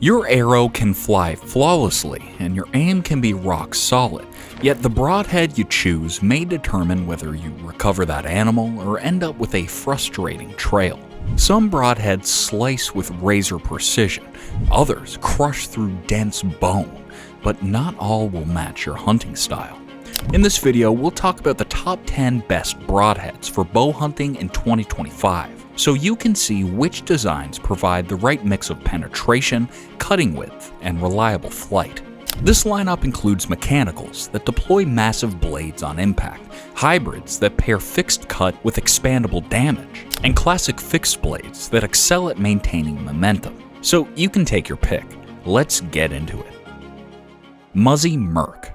Your arrow can fly flawlessly, and your aim can be rock solid, yet the broadhead you choose may determine whether you recover that animal or end up with a frustrating trail. Some broadheads slice with razor precision, others crush through dense bone, but not all will match your hunting style. In this video, we'll talk about the top 10 best broadheads for bow hunting in 2025, so you can see which designs provide the right mix of penetration, cutting width, and reliable flight. This lineup includes mechanicals that deploy massive blades on impact, hybrids that pair fixed cut with expandable damage, and classic fixed blades that excel at maintaining momentum. So you can take your pick. Let's get into it. Muzzy Merc.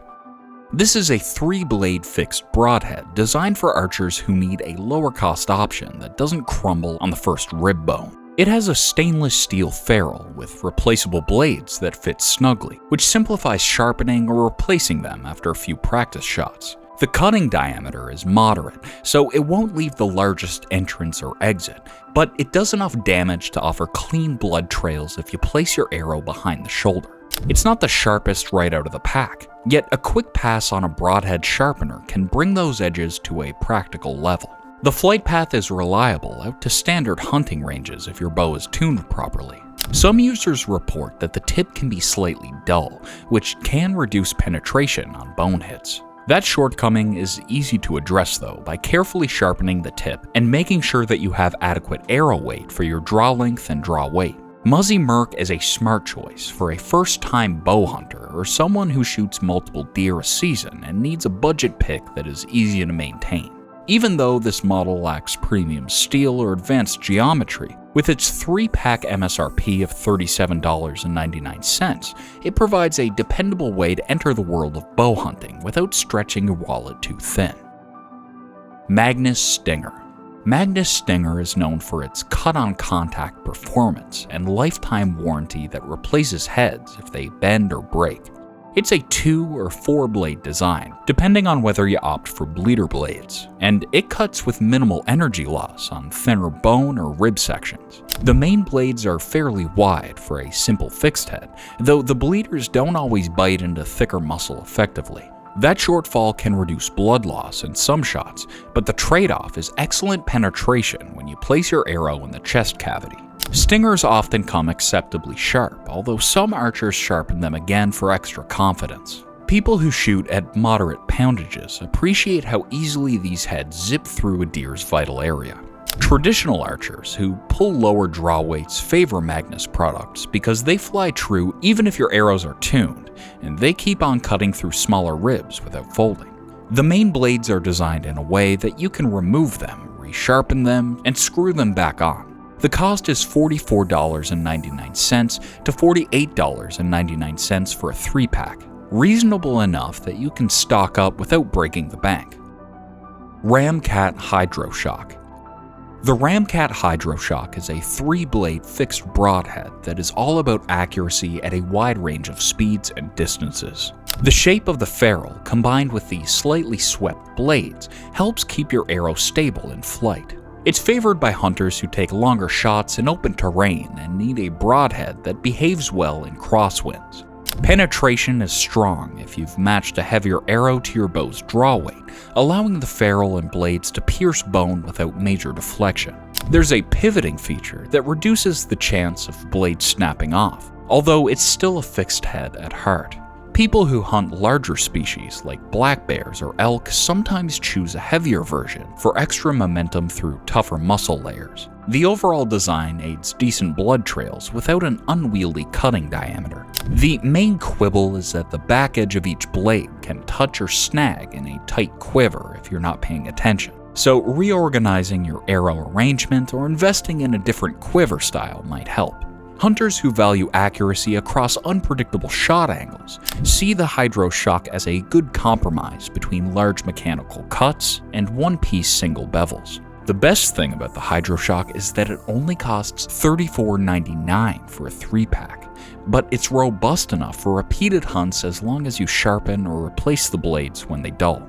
This is a 3-blade fixed broadhead designed for archers who need a lower cost option that doesn't crumble on the first rib bone. It has a stainless steel ferrule with replaceable blades that fit snugly, which simplifies sharpening or replacing them after a few practice shots. The cutting diameter is moderate, so it won't leave the largest entrance or exit, but it does enough damage to offer clean blood trails if you place your arrow behind the shoulder. It's not the sharpest right out of the pack, yet a quick pass on a broadhead sharpener can bring those edges to a practical level. The flight path is reliable out to standard hunting ranges if your bow is tuned properly. Some users report that the tip can be slightly dull, which can reduce penetration on bone hits. That shortcoming is easy to address though by carefully sharpening the tip and making sure that you have adequate arrow weight for your draw length and draw weight. Muzzy Merc is a smart choice for a first-time bow hunter or someone who shoots multiple deer a season and needs a budget pick that is easy to maintain. Even though this model lacks premium steel or advanced geometry, with its 3-pack MSRP of $37.99, it provides a dependable way to enter the world of bow hunting without stretching your wallet too thin. Magnus Stinger. Magnus Stinger is known for its cut-on-contact performance and lifetime warranty that replaces heads if they bend or break. It's a 2 or 4-blade design, depending on whether you opt for bleeder blades, and it cuts with minimal energy loss on thinner bone or rib sections. The main blades are fairly wide for a simple fixed head, though the bleeders don't always bite into thicker muscle effectively. That shortfall can reduce blood loss in some shots, but the trade-off is excellent penetration when you place your arrow in the chest cavity. Stingers often come acceptably sharp, although some archers sharpen them again for extra confidence. People who shoot at moderate poundages appreciate how easily these heads zip through a deer's vital area. Traditional archers who pull lower draw weights favor Magnus products because they fly true even if your arrows are tuned, and they keep on cutting through smaller ribs without folding. The main blades are designed in a way that you can remove them, resharpen them, and screw them back on. The cost is $44.99 to $48.99 for a 3-pack, reasonable enough that you can stock up without breaking the bank. Ramcat Hydro Shock. The Ramcat Hydro Shock is a 3-blade fixed broadhead that is all about accuracy at a wide range of speeds and distances. The shape of the ferrule, combined with the slightly swept blades, helps keep your arrow stable in flight. It's favored by hunters who take longer shots in open terrain and need a broadhead that behaves well in crosswinds. Penetration is strong if you've matched a heavier arrow to your bow's draw weight, allowing the ferrule and blades to pierce bone without major deflection. There's a pivoting feature that reduces the chance of blades snapping off, although it's still a fixed head at heart. People who hunt larger species like black bears or elk sometimes choose a heavier version for extra momentum through tougher muscle layers. The overall design aids decent blood trails without an unwieldy cutting diameter. The main quibble is that the back edge of each blade can touch or snag in a tight quiver if you're not paying attention. So reorganizing your arrow arrangement or investing in a different quiver style might help. Hunters who value accuracy across unpredictable shot angles see the Hydro Shock as a good compromise between large mechanical cuts and one-piece single bevels. The best thing about the Hydro Shock is that it only costs $34.99 for a 3-pack, but it's robust enough for repeated hunts as long as you sharpen or replace the blades when they dull.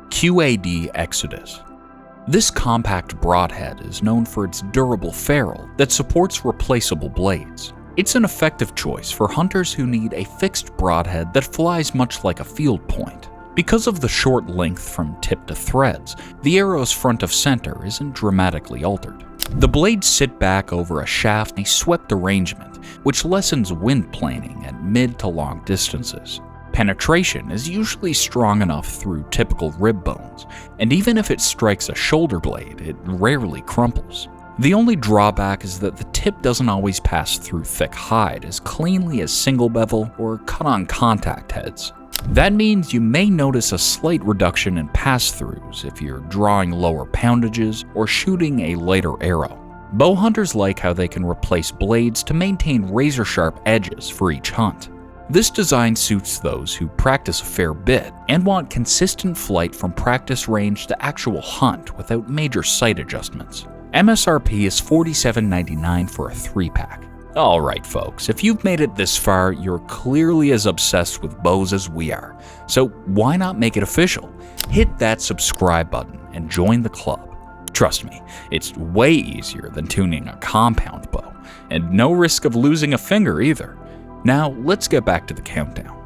QAD Exodus. This compact broadhead is known for its durable ferrule that supports replaceable blades. It's an effective choice for hunters who need a fixed broadhead that flies much like a field point. Because of the short length from tip to threads, the arrow's front of center isn't dramatically altered. The blades sit back over a shaft in a swept arrangement, which lessens wind planing at mid to long distances. Penetration is usually strong enough through typical rib bones, and even if it strikes a shoulder blade, it rarely crumples. The only drawback is that the tip doesn't always pass through thick hide as cleanly as single bevel or cut-on contact heads. That means you may notice a slight reduction in pass-throughs if you're drawing lower poundages or shooting a lighter arrow. Bow hunters like how they can replace blades to maintain razor-sharp edges for each hunt. This design suits those who practice a fair bit and want consistent flight from practice range to actual hunt without major sight adjustments. MSRP is $47.99 for a 3-pack. Alright folks, if you've made it this far, you're clearly as obsessed with bows as we are, so why not make it official? Hit that subscribe button and join the club. Trust me, it's way easier than tuning a compound bow, and no risk of losing a finger either. Now let's get back to the countdown.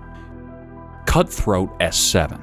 Cutthroat S7.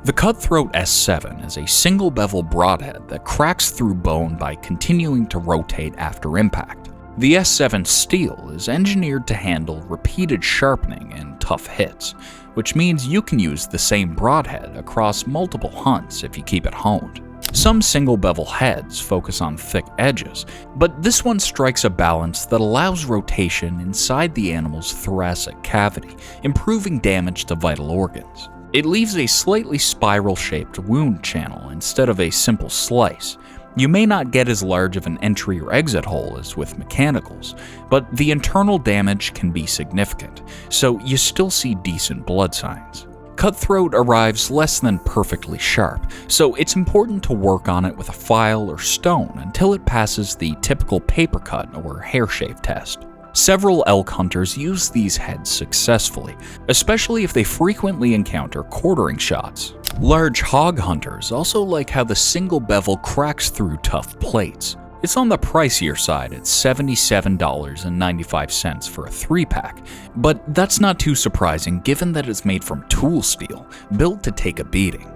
The Cutthroat S7 is a single bevel broadhead that cracks through bone by continuing to rotate after impact. The S7 steel is engineered to handle repeated sharpening and tough hits, which means you can use the same broadhead across multiple hunts if you keep it honed. Some single bevel heads focus on thick edges, but this one strikes a balance that allows rotation inside the animal's thoracic cavity, improving damage to vital organs. It leaves a slightly spiral-shaped wound channel instead of a simple slice. You may not get as large of an entry or exit hole as with mechanicals, but the internal damage can be significant, so you still see decent blood signs. Cutthroat arrives less than perfectly sharp, so it's important to work on it with a file or stone until it passes the typical paper cut or hair shave test. Several elk hunters use these heads successfully, especially if they frequently encounter quartering shots. Large hog hunters also like how the single bevel cracks through tough plates. It's on the pricier side at $77.95 for a 3-pack, but that's not too surprising given that it's made from tool steel, built to take a beating.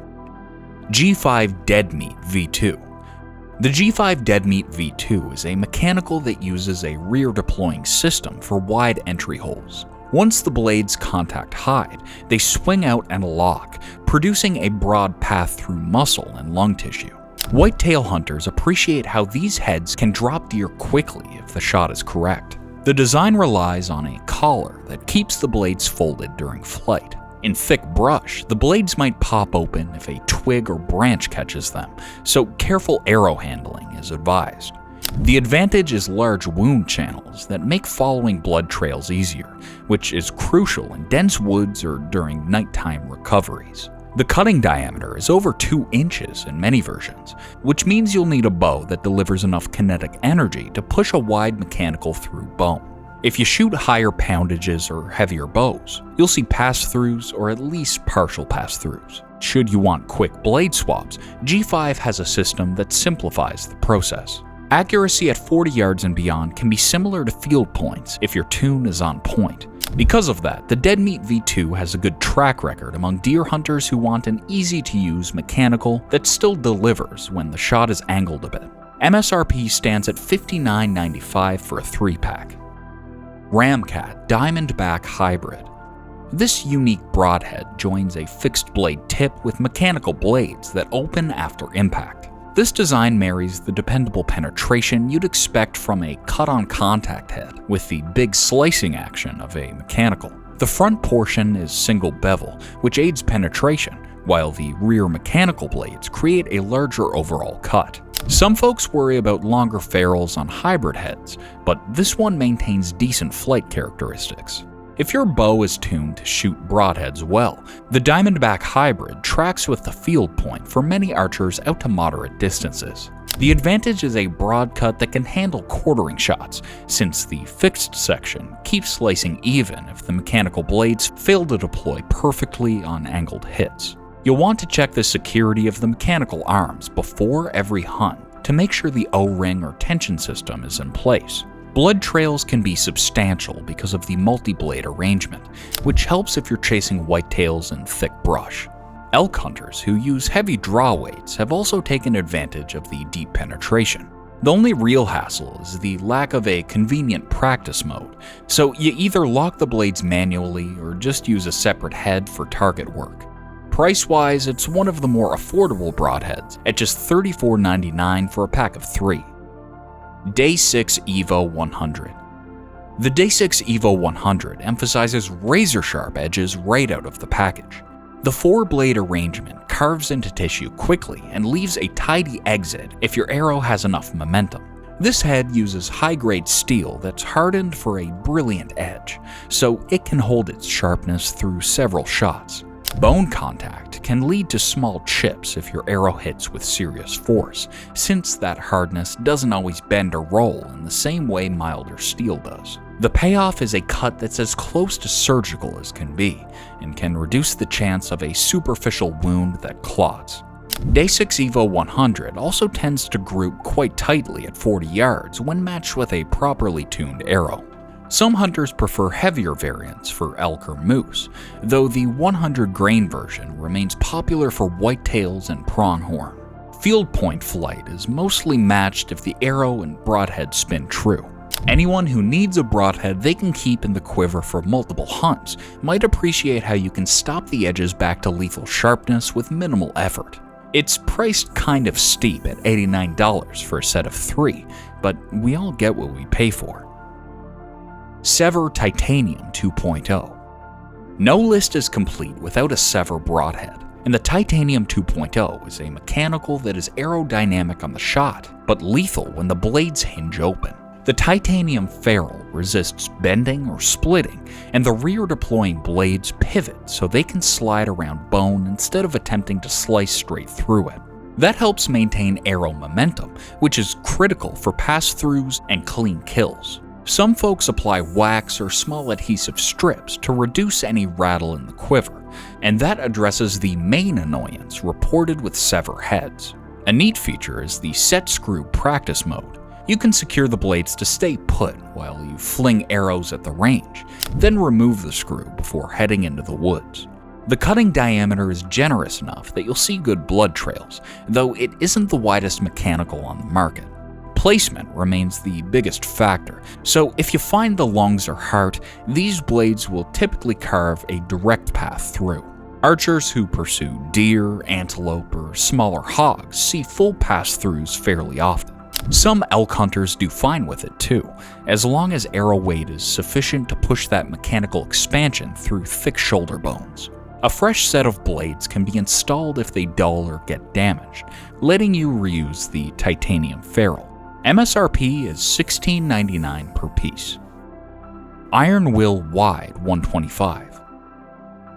G5 Dead Meat V2. The G5 Dead Meat V2 is a mechanical that uses a rear deploying system for wide entry holes. Once the blades contact hide, they swing out and lock, producing a broad path through muscle and lung tissue. Whitetail hunters appreciate how these heads can drop deer quickly if the shot is correct. The design relies on a collar that keeps the blades folded during flight. In thick brush, the blades might pop open if a twig or branch catches them, so careful arrow handling is advised. The advantage is large wound channels that make following blood trails easier, which is crucial in dense woods or during nighttime recoveries. The cutting diameter is over 2 inches in many versions, which means you'll need a bow that delivers enough kinetic energy to push a wide mechanical through bone. If you shoot higher poundages or heavier bows, you'll see pass-throughs or at least partial pass-throughs. Should you want quick blade swaps, G5 has a system that simplifies the process. Accuracy at 40 yards and beyond can be similar to field points if your tune is on point. Because of that, the Dead Meat V2 has a good track record among deer hunters who want an easy-to-use mechanical that still delivers when the shot is angled a bit. MSRP stands at $59.95 for a 3-pack. Ramcat Diamondback Hybrid. This unique broadhead joins a fixed blade tip with mechanical blades that open after impact. This design marries the dependable penetration you'd expect from a cut-on contact head with the big slicing action of a mechanical. The front portion is single bevel, which aids penetration, while the rear mechanical blades create a larger overall cut. Some folks worry about longer ferrules on hybrid heads, but this one maintains decent flight characteristics. If your bow is tuned to shoot broadheads well, the Diamondback Hybrid tracks with the field point for many archers out to moderate distances. The advantage is a broad cut that can handle quartering shots, since the fixed section keeps slicing even if the mechanical blades fail to deploy perfectly on angled hits. You'll want to check the security of the mechanical arms before every hunt to make sure the O-ring or tension system is in place. Blood trails can be substantial because of the multi-blade arrangement, which helps if you're chasing whitetails in thick brush. Elk hunters who use heavy draw weights have also taken advantage of the deep penetration. The only real hassle is the lack of a convenient practice mode, so you either lock the blades manually or just use a separate head for target work. Price-wise, it's one of the more affordable broadheads at just $34.99 for a pack of 3. Day 6 Evo 100. The Day 6 Evo 100 emphasizes razor-sharp edges right out of the package. The 4-blade arrangement carves into tissue quickly and leaves a tidy exit if your arrow has enough momentum. This head uses high-grade steel that's hardened for a brilliant edge, so it can hold its sharpness through several shots. Bone contact can lead to small chips if your arrow hits with serious force, since that hardness doesn't always bend or roll in the same way milder steel does. The payoff is a cut that's as close to surgical as can be, and can reduce the chance of a superficial wound that clots. Day 6 Evo 100 also tends to group quite tightly at 40 yards when matched with a properly tuned arrow. Some hunters prefer heavier variants for elk or moose, though the 100 grain version remains popular for whitetails and pronghorn. Field point flight is mostly matched if the arrow and broadhead spin true. Anyone who needs a broadhead they can keep in the quiver for multiple hunts might appreciate how you can stop the edges back to lethal sharpness with minimal effort. It's priced kind of steep at $89 for a set of 3, but we all get what we pay for. Sever Titanium 2.0. No list is complete without a Sever broadhead, and the Titanium 2.0 is a mechanical that is aerodynamic on the shot, but lethal when the blades hinge open. The titanium ferrule resists bending or splitting, and the rear deploying blades pivot so they can slide around bone instead of attempting to slice straight through it. That helps maintain arrow momentum, which is critical for pass-throughs and clean kills. Some folks apply wax or small adhesive strips to reduce any rattle in the quiver, and that addresses the main annoyance reported with Sever heads. A neat feature is the set screw practice mode. You can secure the blades to stay put while you fling arrows at the range, then remove the screw before heading into the woods. The cutting diameter is generous enough that you'll see good blood trails, though it isn't the widest mechanical on the market. Placement remains the biggest factor, so if you find the lungs or heart, these blades will typically carve a direct path through. Archers who pursue deer, antelope, or smaller hogs see full pass-throughs fairly often. Some elk hunters do fine with it too, as long as arrow weight is sufficient to push that mechanical expansion through thick shoulder bones. A fresh set of blades can be installed if they dull or get damaged, letting you reuse the titanium ferrule. MSRP is $16.99 per piece. Iron Will Wide 125.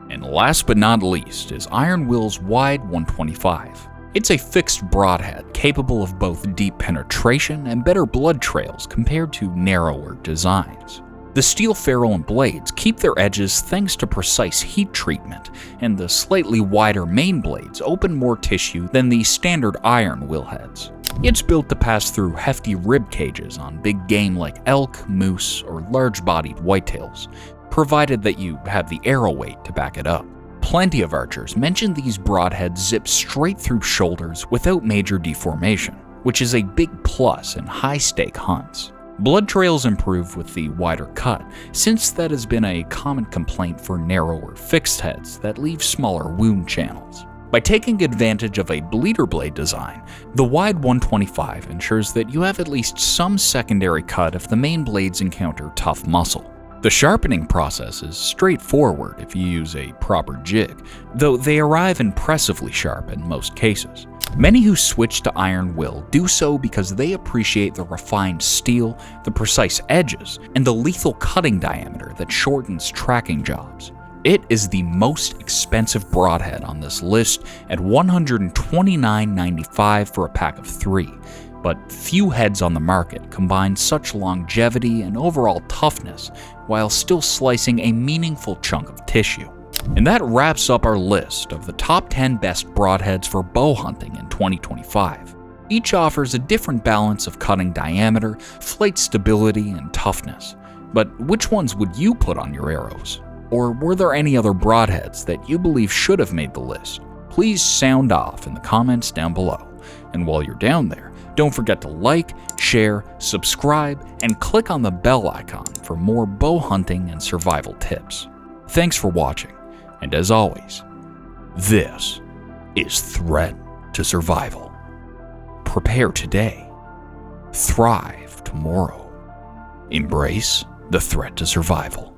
And last but not least is Iron Will's Wide 125. It's a fixed broadhead capable of both deep penetration and better blood trails compared to narrower designs. The steel ferrule and blades keep their edges thanks to precise heat treatment, and the slightly wider main blades open more tissue than the standard iron will heads. It's built to pass through hefty rib cages on big game like elk, moose, or large-bodied whitetails, provided that you have the arrow weight to back it up. Plenty of archers mention these broadheads zip straight through shoulders without major deformation, which is a big plus in high-stake hunts. Blood trails improve with the wider cut, since that has been a common complaint for narrower fixed heads that leave smaller wound channels. By taking advantage of a bleeder blade design, the wide 125 ensures that you have at least some secondary cut if the main blades encounter tough muscle. The sharpening process is straightforward if you use a proper jig, though they arrive impressively sharp in most cases. Many who switch to Iron Will do so because they appreciate the refined steel, the precise edges, and the lethal cutting diameter that shortens tracking jobs. It is the most expensive broadhead on this list at $129.95 for a pack of 3, but few heads on the market combine such longevity and overall toughness while still slicing a meaningful chunk of tissue. And that wraps up our list of the top 10 best broadheads for bow hunting in 2025. Each offers a different balance of cutting diameter, flight stability, and toughness. But which ones would you put on your arrows? Or were there any other broadheads that you believe should have made the list? Please sound off in the comments down below. And while you're down there, don't forget to like, share, subscribe, and click on the bell icon for more bow hunting and survival tips. Thanks for watching, and as always, this is Threat to Survival. Prepare today, thrive tomorrow. Embrace the threat to survival.